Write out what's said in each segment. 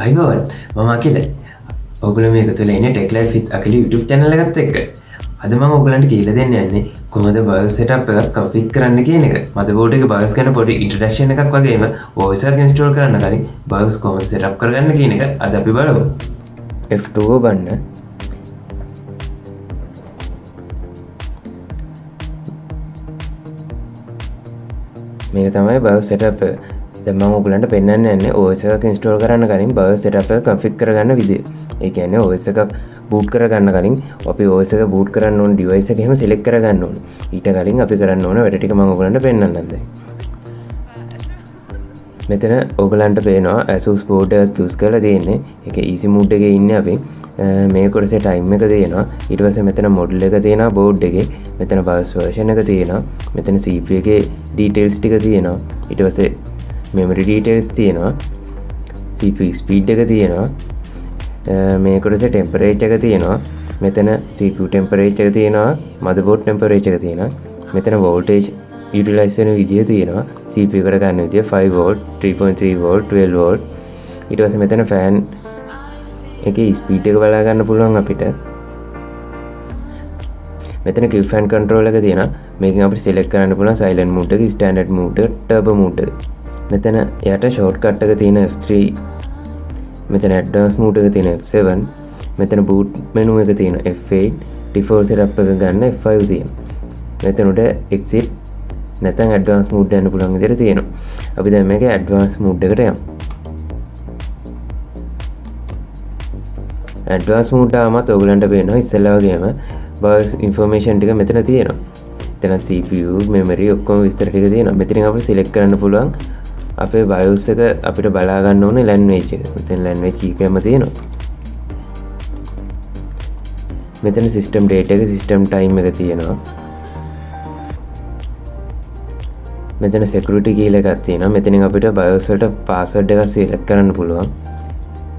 අයිබෝන් මම අකිල ඔගුල මේක තුළ එන TechLife With Akhila YouTube channel එකත් එක්ක අද මම ඔයගලන්ට කියලා දෙන්න යන්නේ කොහොමද BIOS setup එකක් configure කරන්න කියන එක. motherboard එකේ BIOS ගැන පොඩි introduction එකක් වගේම OS එක install කරන්න කලින් BIOS කොහොමද setup කරගන්න කියන එක අද අපි බලමු. F2 ඔබන්න. මේක තමයි BIOS setup එක. දැන් මම ඔයගලන්ට පෙන්නන්න යන්නේ OS එකක් install කරන්න කලින් BIOS setup එක configure කරගන්න විදිය. ඒ කියන්නේ OS එකක් boot කරගන්න කලින් අපි OS එක boot කරන්න ඕන device එක එහෙම select කරගන්න ඕන. ඊට කලින් අපි කරන්න ඕන වැඩ ටික මම ඔයගලන්ට පෙන්නන්නම් දැන්. මෙතන ඔයගලන්ට පේනවා ASUS board එකක් use කරලා තියෙන්නේ. ඒක easy mode එකේ ඉන්නේ අපි. මේ කොටසේ time එක තියෙනවා. ඊට පස්සේ මෙතන model එක තියෙනවා board එකේ. මෙතන BIOS version එක තියෙනවා. මෙතන CPU එකේ details ටික තියෙනවා. ඊට පස්සේ memory details තියෙනවා. CPU speed එක තියෙනවා. මේ කොටසේ temperature එක තියෙනවා. මෙතන CPU temperature එක තියෙනවා. motherboard temperature එක තියෙනවා. මෙතන voltage utilize වෙන විදිය තියෙනවා. CPU එකට ගන්න විදිය 5 volt, 3.3 volt, 12 volt. ඊට පස්සේ මෙතන fan එකේ speed එක බලා ගන්න පුළුවන් අපිට. මෙතන quick fan control එක තියෙනවා. මේකෙන් අපිට select කරන්න පුළුවන් silent mode එක, standard mode එක, turbo mode එක. මෙතන යට shortcut එක තියෙන F3, මෙතන advanced mode එක තියෙන F7, මෙතන boot menu එක තියෙන F8, default setup එක ගන්න F5 තියෙනවා. මෙතන උඩ exit නැත්නම් advanced mode යන්න පුළුවන් විදිහට තියෙනවා. අපි දැන් මේක advanced mode එකට යමු. advanced mode ආවමත් ඔයගලන්ට පේනවා ඉස්සෙල්ලා වගේම BIOS information ටික මෙතන තියෙනවා. එතන CPU, memory ඔක්කොම විස්තර ටික තියෙනවා. මෙතනින් අපිට select කරන්න පුළුවන් අපේ BIOS එක අපිට බලා ගන්න ඕනේ language එක. මෙතන language කීපයක්ම තියෙනවා. මෙතන system date එක, system time එක තියෙනවා. මෙතන security key එකක් තියෙනවා. මෙතනින් අපිට BIOS වලට password එකක් select කරන්න පුළුවන්.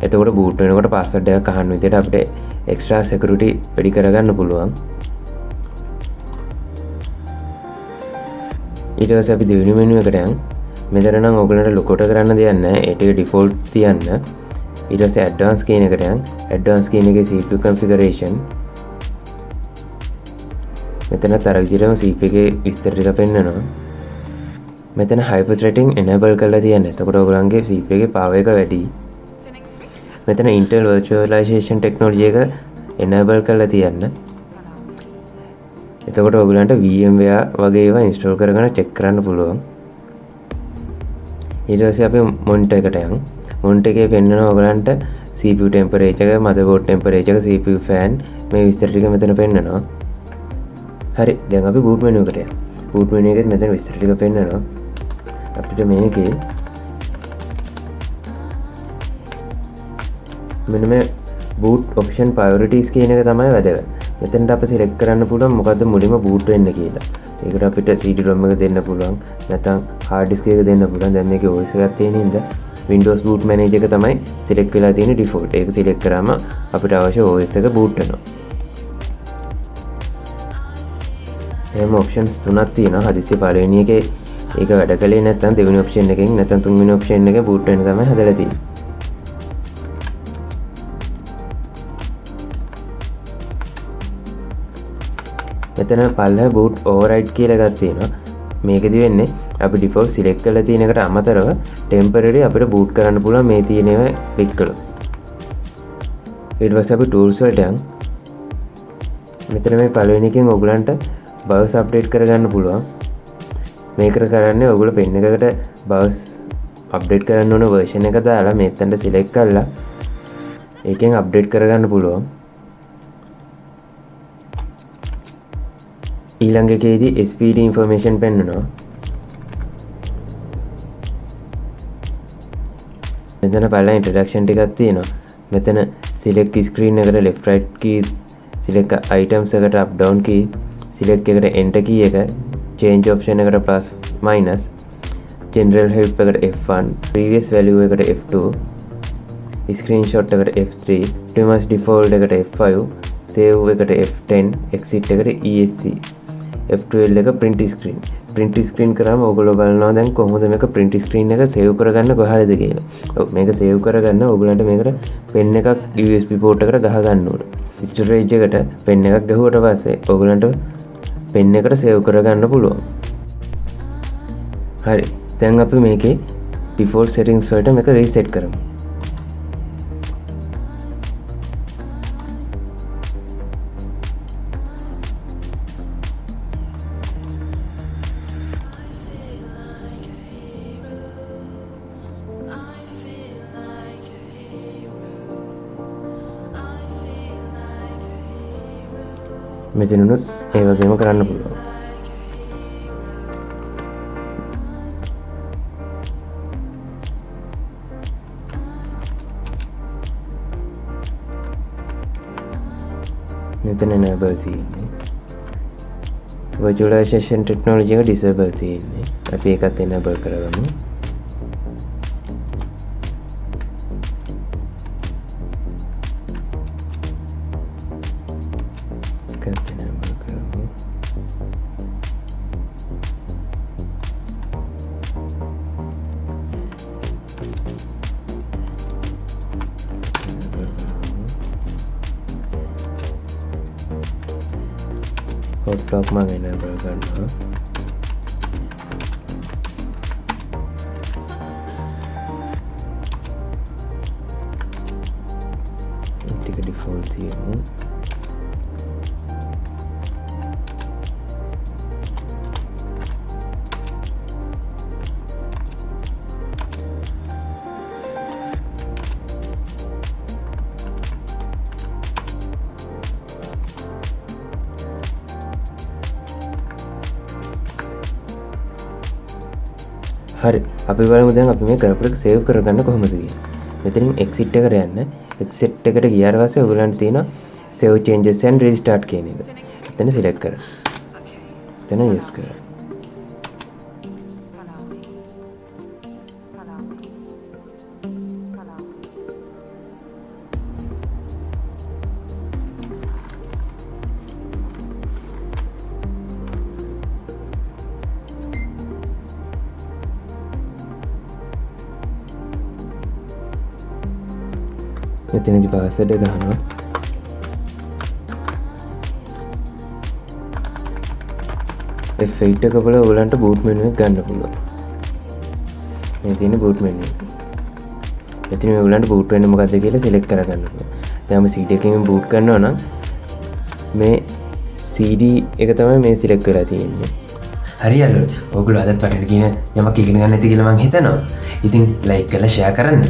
එතකොට boot වෙනකොට password එකක් අහන්න විදිහට අපිට extra security වැඩි කරගන්න පුළුවන්. ඊට පස්සේ අපි දෙවෙනි menu එකට යමු. මෙතන නම් ඔයගලන්ට ලොකෝට කරන්න දෙයක් නැහැ. ඒ ටික default තියන්න. ඊට පස්සේ advanced කියන එකට යන්න. advanced කියන එකේ CPU configuration. මෙතන තර විදිහටම CPU එකේ විස්තර ටික පෙන්නනවා. මෙතන hyper threading enable කරලා තියන්න. එතකොට ඔයගලන්ගේ CPU එකේ power එක වැඩි. මෙතන Intel virtualization technology එක enable කරලා තියන්න. එතකොට ඔයගලන්ට VMware වගේ ඒවා install කරගෙන check කරන්න පුළුවන්. ඊට පස්සේ අපි monitor එකට යමු. monitor එකේ පෙන්නනවා ඔයගලන්ට CPU temperature එක, motherboard temperature එක, CPU fan මේ විස්තර ටික මෙතන පෙන්නනවා. හරි. දැන් අපි boot menu එකට යමු. boot menu එකෙත් මෙතන විස්තර ටික පෙන්නනවා. අපිට මේකේ මෙන්න මේ boot option priorities කියන එක තමයි වැදගත්. මෙතනට අප select කරන්න පුළුවන් මොකද්ද මුලින්ම boot වෙන්න කියලා. ඒකට අපිට CD-ROM එක දෙන්න පුළුවන්, නැත්නම් hard disk එක දෙන්න පුළුවන්. දැන් මේකේ OS එකක් තියෙන හින්දා Windows boot manager එක තමයි select වෙලා තියෙන default. ඒක select කරාම අපිට අවශ්‍ය OS එක boot වෙනවා. එහෙම options තුනක් තියෙනවා. හදිස්සි පළවෙනි එකේ ඒක වැඩ කළේ නැත්නම් දෙවෙනි option එකෙන් නැත්නම් තුන්වෙනි option එකේ boot වෙන්න තමයි හදලා තියෙන්නේ. මෙතන පල්ලෙහා boot override කියලා එකක් තියෙනවා. මේකෙදි වෙන්නේ අපි default select කරලා තියෙන එකට අමතරව temporary අපිට boot කරන්න පුළුවන් මේ තියෙන ඒවා click කළොත්. ඊට පස්සේ අපි tools වලට යමු. මෙතන මේ පළවෙනි එකෙන් ඔයගලන්ට BIOS update කරගන්න පුළුවන්. මේකට කරන්නේ ඔයගොල්ලෝ pen එකකට BIOS update කරන්න ඕන version එක දාලා මෙතනට select කරලා ඒකෙන් update කරගන්න පුළුවන්. ඊළඟ එකේදී SPD information පෙන්නනවා. මෙතන බලන්න introduction ටිකක් තියෙනවා. මෙතන select screen එකට left right key, select items එකට up down key, select එකට enter key එක, change option එකට plus minus, general help එකට F1, previous value එකට F2, screenshot එකට F3, pretty default එකට F5, save එකට F10, exit එකට ESC, F12 එක print screen. print screen කරාම ඔයගොල්ලෝ බලනවා දැන් කොහොමද මේක print screen එක save කරගන්න කොහරද කියලා. ඔව් මේක save කරගන්න ඔයගොල්ලන්ට මේකට pen එකක් USB port එකට ගහ ගන්න ඕනේ. storage එකට pen එකක් ගහුවට පස්සේ ඔයගොල්ලන්ට pen එකට save කරගන්න පුළුවන්. හරි. දැන් අපි මේකේ default settings වලට මේක reset කරමු. මෙතනුත් ඒ වගේම කරන්න පුළුවන්. මෙතන enable තියෙන්නේ. virtualization technology එක disable තියෙන්නේ. අපි ඒකත් enable කරගමු. hotlock මම enable කරනවා. ටික default තියමු. හරි අපි බලමු දැන් අපි මේ කරපු එක සේව් කරගන්න කොහොමද කියලා. මෙතනින් exit එකට යන්න. exit එකට ගියාට පස්සේ ඔයගලන්ට තියෙනවා save changes and restart කියන එක. එතන select කරන්න. එතන yes කරන්න. මෙතනදි password එක ගන්නවා. F8 එක වල ඔයගලන්ට boot menu එක ගන්න පුළුවන්. මේ තියෙන boot menu එක. මෙතන ඔයගලන්ට boot වෙන්න මොකද්ද කියලා select කරගන්න පුළුවන්. දැන් අපි CD එකකින් boot කරනවා නම් මේ CD එක තමයි මේ select වෙලා තියෙන්නේ. හරි යාළුවෝ. ඔයගොල්ලෝ අදත් වටේට කියන යමක් ඉගෙන ගන්න ඇති කියලා මම හිතනවා. ඉතින් like කරලා share කරන්න.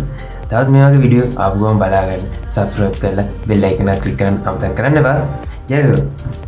තවත් මේ වගේ වීඩියෝ ආපු ගමන් බලාගන්න. subscribe කරලා bell icon එක click කරන්න අමතක කරන්න එපා. ජය වේවා.